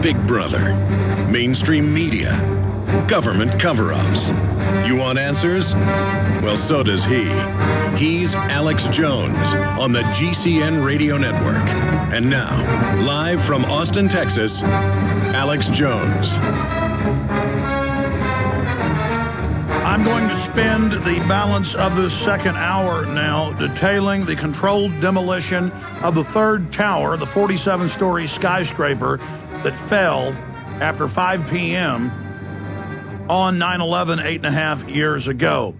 Big Brother, mainstream media, government cover-ups. You want answers? Well, so does he. He's Alex Jones on the GCN Radio Network. And now, live from Austin, Texas, Alex Jones. I'm going to spend the balance of this second hour now detailing the controlled demolition of the third tower, the 47-story skyscraper that fell after 5 p.m. on 9/11 8.5 years ago.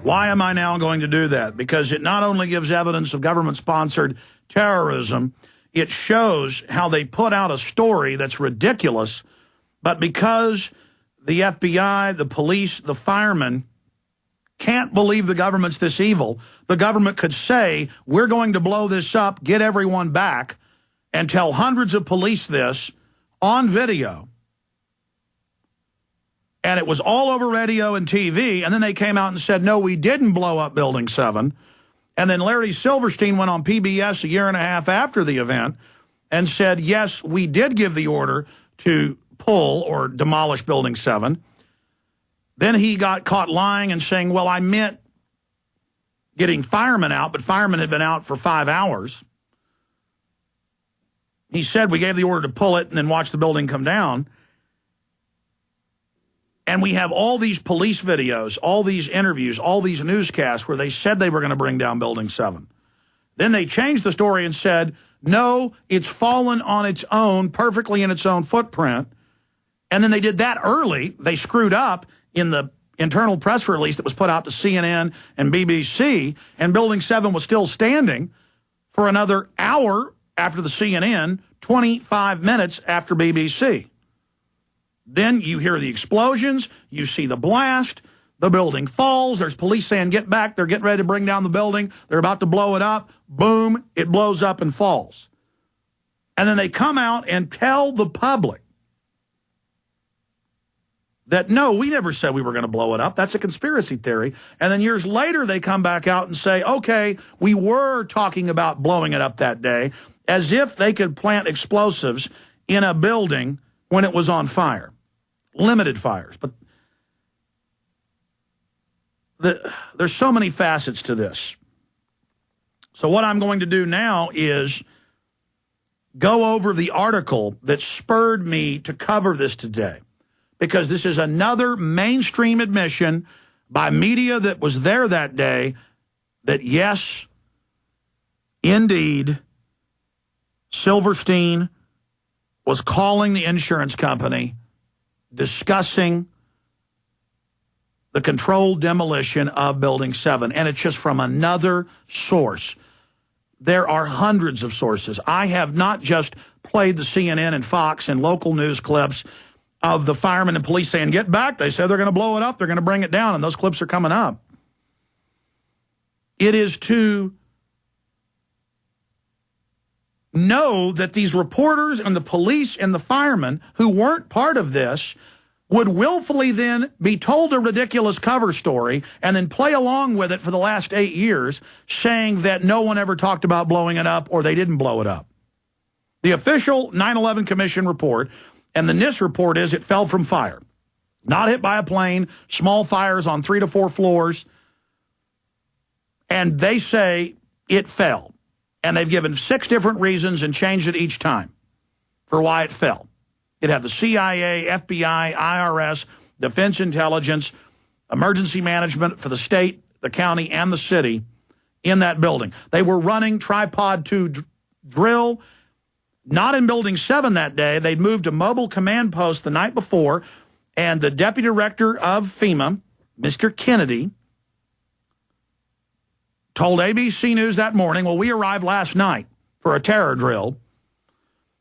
Why am I now going to do that? Because it not only gives evidence of government-sponsored terrorism, it shows how they put out a story that's ridiculous, but because the FBI, the police, the firemen can't believe the government's this evil, the government could say, we're going to blow this up, get everyone back, and tell hundreds of police this on video. And it was all over radio and TV, and then they came out and said, no, we didn't blow up Building 7. And then Larry Silverstein went on PBS a year and a half after the event and said, yes, we did give the order to pull or demolish Building 7. Then he got caught lying and saying, well, I meant getting firemen out, but firemen had been out for 5 hours. He said we gave the order to pull it and then watch the building come down. And we have all these police videos, all these interviews, all these newscasts where they said they were going to bring down Building 7. Then they changed the story and said, no, it's fallen on its own, perfectly in its own footprint. And then they did that early. They screwed up in the internal press release that was put out to CNN and BBC, and Building 7 was still standing for another hour after the CNN, 25 minutes after BBC. Then you hear the explosions, you see the blast, the building falls, there's police saying, get back, they're getting ready to bring down the building, they're about to blow it up, boom, it blows up and falls. And then they come out and tell the public that, no, we never said we were going to blow it up. That's a conspiracy theory. And then years later, they come back out and say, okay, we were talking about blowing it up that day, as if they could plant explosives in a building when it was on fire. Limited fires. But there's so many facets to this. So what I'm going to do now is go over the article that spurred me to cover this today, because this is another mainstream admission by media that was there that day that, yes, indeed, Silverstein was calling the insurance company, discussing the controlled demolition of Building 7. And it's just from another source. There are hundreds of sources. I have not just played the CNN and Fox and local news clips of the firemen and police saying, get back. They said they're going to blow it up. They're going to bring it down. And those clips are coming up. It is to know that these reporters and the police and the firemen who weren't part of this would willfully then be told a ridiculous cover story and then play along with it for the last 8 years, saying that no one ever talked about blowing it up or they didn't blow it up. The official 9/11 Commission report and the NIST report is it fell from fire. Not hit by a plane, small fires on 3 to 4 floors. And they say it fell. And they've given 6 different reasons and changed it each time for why it fell. It had the CIA, FBI, IRS, Defense Intelligence, emergency management for the state, the county, and the city in that building. They were running tripod 2 drill, not in Building 7 that day. They'd moved to mobile command post the night before, and the deputy director of FEMA, Mr. Kennedy, told ABC News that morning, well, we arrived last night for a terror drill.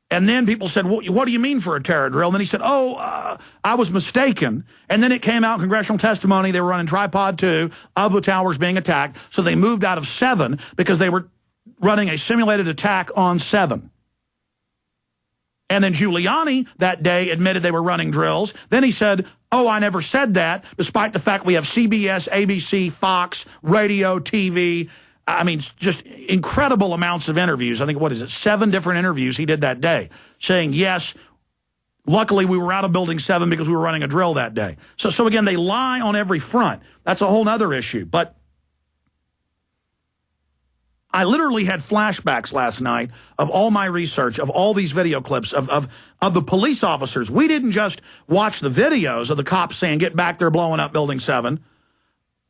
And then people said, well, what do you mean for a terror drill? And then he said, I was mistaken. And then it came out in congressional testimony they were running tripod 2 of the towers being attacked. So they moved out of 7 because they were running a simulated attack on 7. And then Giuliani that day admitted they were running drills. Then he said, oh, I never said that, despite the fact we have CBS, ABC, Fox, radio, TV. I mean, just incredible amounts of interviews. I think, 7 different interviews he did that day, saying, yes, Luckily, we were out of Building 7 because we were running a drill that day. So again, they lie on every front. That's a whole other issue. But I literally had flashbacks last night of all my research, of all these video clips of the police officers. We didn't just watch the videos of the cops saying, get back there, blowing up Building 7.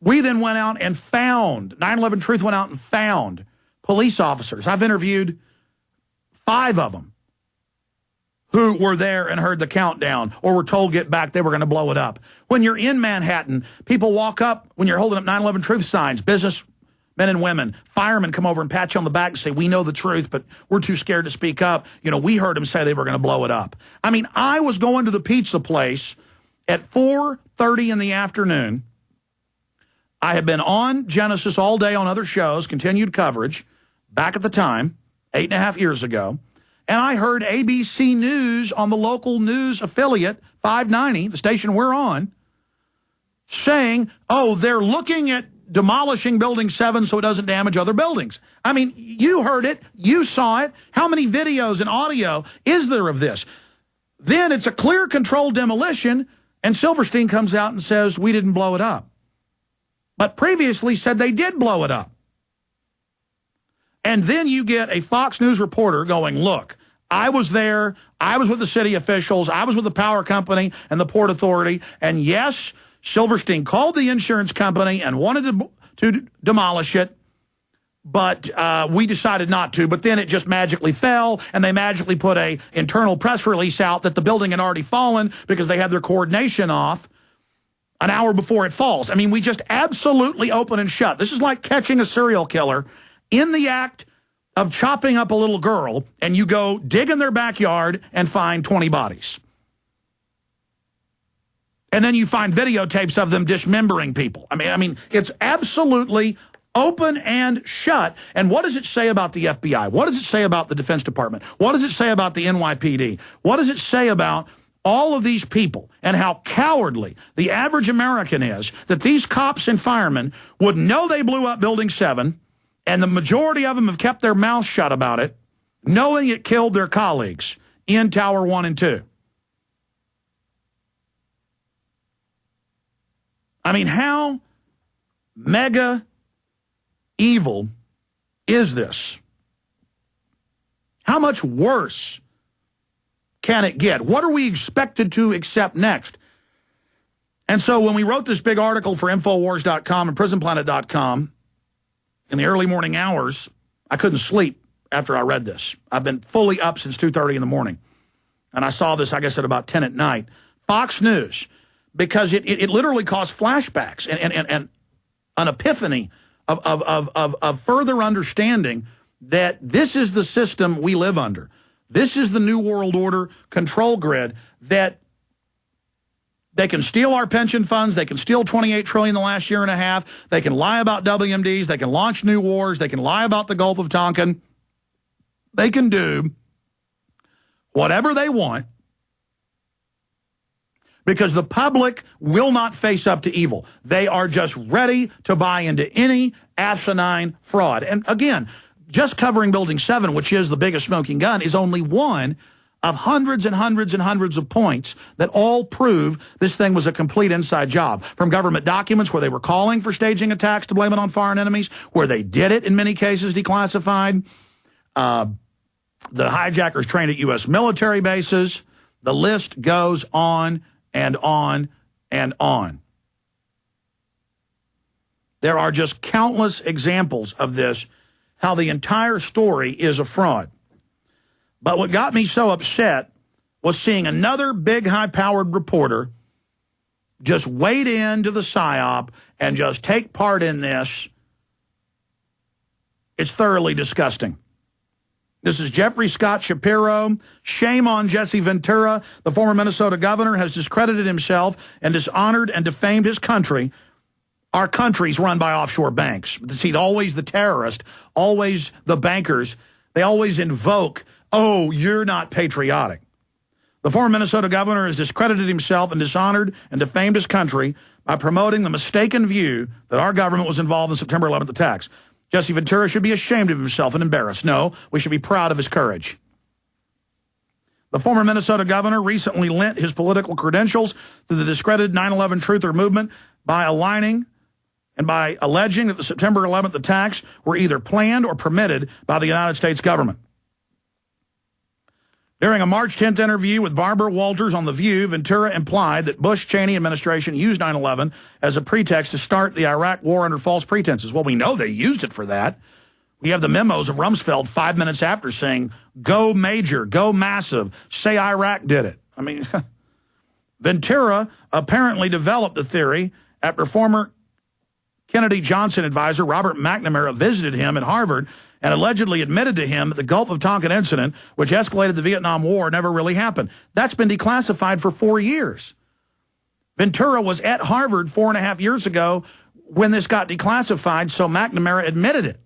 We then went out and found, 9/11 Truth went out and found police officers. I've interviewed 5 of them who were there and heard the countdown or were told get back, they were going to blow it up. When you're in Manhattan, people walk up when you're holding up 9/11 Truth signs, businessmen and women, firemen come over and pat you on the back and say, we know the truth, but we're too scared to speak up. You know, we heard them say they were going to blow it up. I mean, I was going to the pizza place at 4:30 in the afternoon. I had been on Genesis all day on other shows, continued coverage, back at the time, 8.5 years ago. And I heard ABC News on the local news affiliate, 590, the station we're on, saying, oh, they're looking at demolishing Building 7 so it doesn't damage other buildings. I mean, you heard it. You saw it. How many videos and audio is there of this? Then it's a clear controlled demolition, and Silverstein comes out and says, we didn't blow it up. But previously said they did blow it up. And then you get a Fox News reporter going, look, I was there. I was with the city officials. I was with the power company and the Port Authority. And yes, Silverstein called the insurance company and wanted to demolish it. But we decided not to. But then it just magically fell. And they magically put an internal press release out that the building had already fallen because they had their coordination off an hour before it falls. I mean, we just absolutely open and shut. This is like catching a serial killer in the act of chopping up a little girl, and you go dig in their backyard and find 20 bodies. And then you find videotapes of them dismembering people. I mean, it's absolutely open and shut. And what does it say about the FBI? What does it say about the Defense Department? What does it say about the NYPD? What does it say about all of these people and how cowardly the average American is that these cops and firemen would know they blew up Building 7, and the majority of them have kept their mouths shut about it, knowing it killed their colleagues in Tower 1 and 2. I mean, how mega evil is this? How much worse can it get? What are we expected to accept next? And so when we wrote this big article for Infowars.com and PrisonPlanet.com, in the early morning hours, I couldn't sleep after I read this. I've been fully up since 2:30 in the morning. And I saw this, I guess, at about 10 at night. Fox News, because it literally caused flashbacks and an epiphany of further understanding that this is the system we live under. This is the New World Order control grid that they can steal our pension funds. They can steal $28 trillion in the last year and a half. They can lie about WMDs. They can launch new wars. They can lie about the Gulf of Tonkin. They can do whatever they want because the public will not face up to evil. They are just ready to buy into any asinine fraud. And again, just covering Building 7, which is the biggest smoking gun, is only one of hundreds and hundreds and hundreds of points that all prove this thing was a complete inside job. From government documents where they were calling for staging attacks to blame it on foreign enemies, where they did it in many cases declassified. The hijackers trained at U.S. military bases. The list goes on and on and on. There are just countless examples of this, how the entire story is a fraud. But what got me so upset was seeing another big, high-powered reporter just wade into the PSYOP and just take part in this. It's thoroughly disgusting. This is Jeffrey Scott Shapiro. Shame on Jesse Ventura. The former Minnesota governor has discredited himself and dishonored and defamed his country. Our country's run by offshore banks. See, always the terrorist, always the bankers. They always invoke, oh, you're not patriotic. The former Minnesota governor has discredited himself and dishonored and defamed his country by promoting the mistaken view that our government was involved in September 11th attacks. Jesse Ventura should be ashamed of himself and embarrassed. No, we should be proud of his courage. The former Minnesota governor recently lent his political credentials to the discredited 9/11 truther movement by aligning and by alleging that the September 11th attacks were either planned or permitted by the United States government. During a March 10th interview with Barbara Walters on The View, Ventura implied that Bush-Cheney administration used 9/11 as a pretext to start the Iraq war under false pretenses. Well, we know they used it for that. We have the memos of Rumsfeld 5 minutes after saying, go major, go massive, say Iraq did it. I mean, Ventura apparently developed the theory after former Kennedy Johnson advisor Robert McNamara visited him at Harvard and allegedly admitted to him that the Gulf of Tonkin incident, which escalated the Vietnam War, never really happened. That's been declassified for 4 years. Ventura was at Harvard 4.5 years ago when this got declassified, so McNamara admitted it.